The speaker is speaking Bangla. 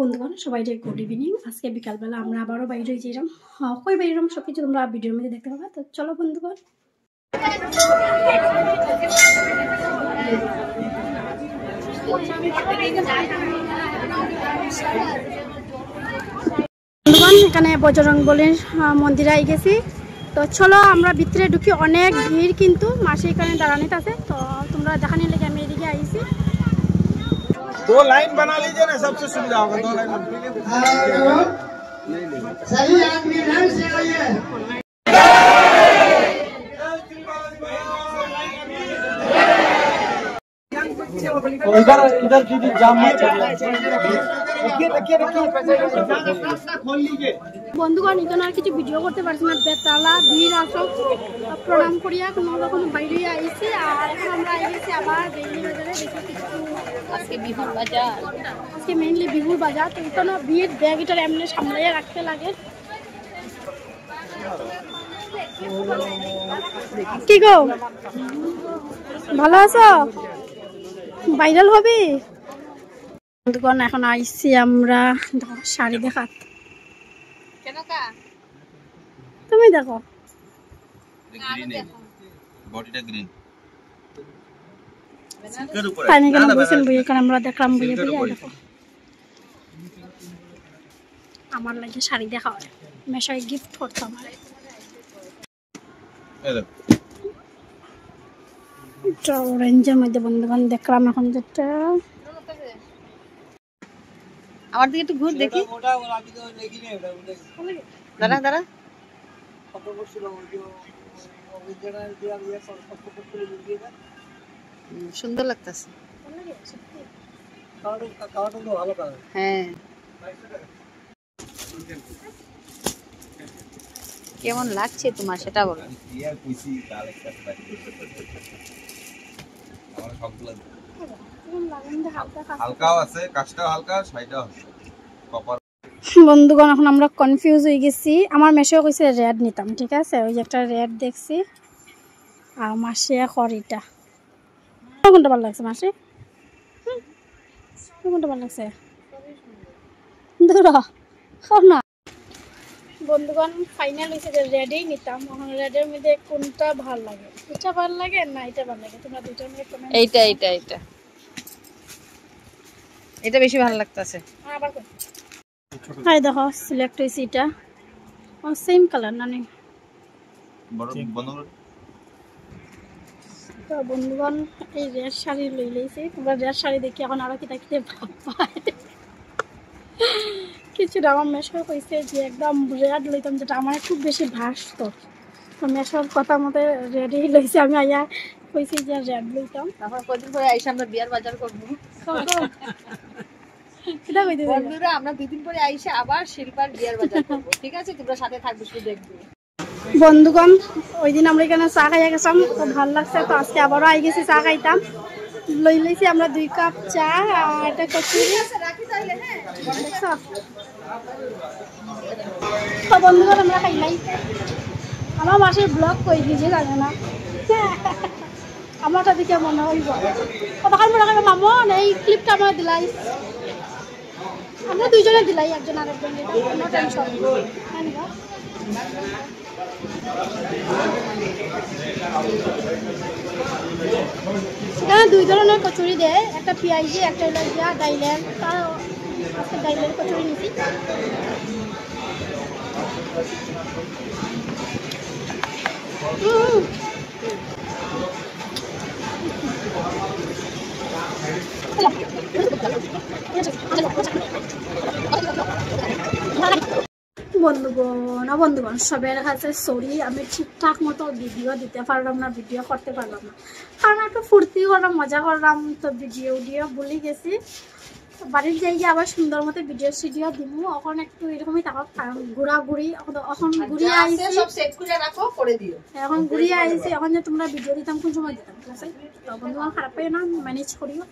বন্ধুগণ সবাইকে গুড ইভিনিং। আজকে বিকালবেলা আমরা আবারও বাইরে যেলাম। কই বাইরম সব কিছু তোমরা ভিডিওর মধ্যে দেখতে পাবে। তো চলো বন্ধুগণ, এখানে বজরং বলির মন্দিরে আই গেছি। তো চলো আমরা ভিতরে ঢুকি। অনেক ভিড়, কিন্তু মাসি এখানে দাঁড়ানিত আছে। তো তোমরা দেখানি লেগে আমি এদিকে আইছি। दो लाइन बना लीजिए ना, सबसे सुविधा होगा। दो लाइन सही आदमी लाइन से आइए। इधर दीदी जाम मत বন্ধুগণ এখানে আর কিছু ভিডিও করতে পারছি না, বেতালা ভিড় আসক প্রণাম করিয়া কোনো রকম বাইরে আইছি। আর এখন আমরা আইছি আবার ডেইলি বাজারে। দেখি কিছু আজকে বিহুর বাজার, আজকে মেইনলি বিহুর বাজার। তো এখানে ভিড় ব্যাগটার এমনি সামলাইয়া রাখতে লাগে। কি গো, ভালো আছো? ভাইরাল হবে বন্ধুগণ। এখন আইছি আমরা শাড়ি দেখাত। তুমি দেখো বডিটা গ্রিন পানি কেন বসেন বই, এখানে আমরা দেখলাম বইয়ে বইয়ে। দেখো আমার লাগে শাড়ি দেখা হয়, মেশাই গিফট করতাম। এটা অরেঞ্জের মধ্যে বন্ধুগণ দেখলাম। এখন যেটা আমার দিকে একটু ঘুর দেখি। দাঁড়া দাঁড়া, সুন্দর লাগতেছে। হ্যাঁ, কেমন লাগছে তোমার সেটা বলো। হালকাও আছে, কাজটাও হালকা, শাড়িটাও হালকা। কপার বন্ধুগণ এখন আমরা কনফিউজ হয়ে গেছি। আমার মেশো কইছে রেড নিতাম, ঠিক আছে। ওই যে একটা রেড দেখছি, আর মাসে খড়িটা কোনটা ভালো লাগছে? মাসে কোনটা ভালো লাগছে? না বন্ধুগণ, ফাইনাল হয়েছে যে রেডই নিতাম। এখন রেডের মধ্যে কোনটা ভালো লাগে? এটা ভালো লাগে না এটা ভালো লাগে? তোমরা দুইটার মধ্যে কমেন্ট। এইটা এইটা এইটা এটা বেশি ভালো লাগতেছে। আবার কোন? হাই দেখো সিলেক্ট হইছে এটা। ও সেম কালার না? নেই বড় বন্ধু। তো বন্ধুগণ এই রেড শাড়ি লই লইছি। তোমরা রেড শাড়ি দেখি এখন আরো কি দেখতে ভাব পায়। কিছু আমার মেশো কইছে যে একদম রেড লইতাম, যেটা আমার খুব বেশি ভাসত। তো মেশোর কথা মতে রেডই লইছি। আমি আইয়া কইছি যে রেড লইতাম। তারপর কদিন পরে আইসা আমরা বিয়ার বাজার করবো। কিটা কইতে বন্ধুরা, আমরা দুদিন পরে আইসা আবার শিল্পার বিয়ার বাজার করবো, ঠিক আছে? তোমরা সাথে থাকবে, শুধু দেখবে। বন্ধুগণ ওই দিন আমরা এখানে চা খাইয়া গেছিলাম, তো ভালো লাগছে। তো আজকে আবারও আই গেছি চা খাইতাম। লই লইছি আমরা 2 কাপ চা আর একটা কচুরি। তো বন্ধুগণ আমরা খাইলাই। আমার মাসের ব্লগ কই দিয়েছে জানে না, আমারটা দিকে মনে হইব। কতক্ষণ মনে করবে মামন এই ক্লিপটা আমরা দিলাই, আমরা দুইজনে দিলাই, একজন আর একজন। এটা টেনশন সেখানে 2 ধরনের কচুরি দেয়, একটা পেঁয়াজি, একটা দিয়া ডাইলের। আজকে ডাইলের কচুরি নিছি। বন্ধুগণ সবের কাছে সরি, আমি ঠিকঠাক মতো ভিডিও দিতে পারলাম না, ভিডিও করতে পারলাম না। কারণ একটু ফুর্তি করলাম, মজা করলাম, তো ভিডিও ভুলে গেছি। বাড়ির জায়গায় আবার সুন্দর মতো ভিডিও দিব। এখন একটু এরকমই থাকো, কারণ ঘোরাঘুরি এখন ঘুরিয়ে আইছি। এখন ঘুরিয়ে আইছি। এখন যে তোমরা ভিডিও দিতাম কোন সময় দিতাম? ঠিক আছে, তো বন্ধুগণ খারাপ পাই না, ম্যানেজ করিও।